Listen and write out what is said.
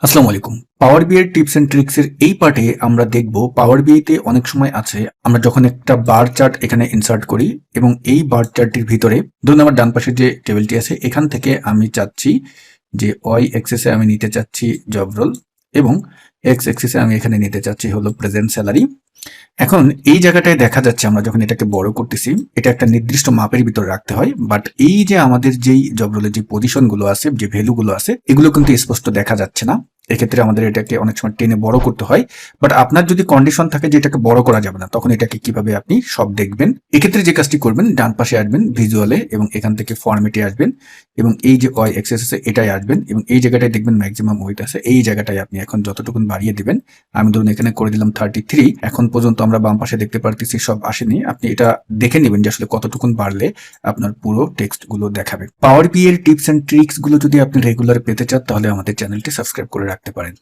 আসসালামু আলাইকুম। পাওয়ার বিআই এর টিপস এন্ড ট্রিক্স এর এই পার্টে আমরা দেখব পাওয়ার বিআই তে অনেক সময় আছে আমরা যখন একটা বার চার্ট এখানে ইনসার্ট করি এবং এই বার চার্টটির ভিতরে ধরুন আমার ডান পাশে যে টেবিলটি আছে এখান থেকে আমি চাচ্ছি যে ওয়াই অ্যাক্সিস এ আমি নিতে চাচ্ছি জব রোল এবং এক্স অ্যাক্সিস এ আমি এখানে নিতে চাচ্ছি হলো প্রেজেন্ট স্যালারি। এখন এই জায়গাটায় দেখা যাচ্ছে আমরা যখন এটাকে বড় করতেছি এটা একটা নির্দিষ্ট মাপের ভিতর রাখতে হয়, বাট এই যে আমাদের যেই জব রোলের যে পজিশন গুলো আছে, যে ভ্যালু গুলো আছে, এগুলো কিন্তু স্পষ্ট দেখা যাচ্ছে না। এক্ষেত্রে আমাদের এটাকে অনেক সময় টেনে বড় করতে হয়। বাট আপনার যদি কন্ডিশন থাকে যে এটাকে বড় করা যাবে না, তখন এটাকে কিভাবে আপনি সব দেখবেন? এক্ষেত্রে যে কাজটি করবেন, ডান পাশে আসবেন ভিজুয়ালে এবং এখান থেকে ফরম্যাটে আসবেন এবং এই যে ওয়াই অ্যাক্সিস আছে এটাই আসবেন এবং এই জায়গাটায় দেখবেন ম্যাক্সিমাম উইডথ আছে, এই জায়গাটায় আপনি এখন যতটুকুন বাড়িয়ে দিবেন। আমি ধরুন এখানে করে দিলাম 33। এখন পর্যন্ত আমরা বাম পাশে দেখতে পারতেছি সব আসেনি। আপনি এটা দেখে নেবেন যে আসলে কতটুকুন বাড়লে আপনার পুরো টেক্সট গুলো দেখাবে। পাওয়ার বিআই এর টিপস এন্ড ট্রিক্স গুলো যদি আপনি রেগুলার পেতে চান তাহলে আমাদের চ্যানেলটি সাবস্ক্রাইব করে রাখতে পারেন।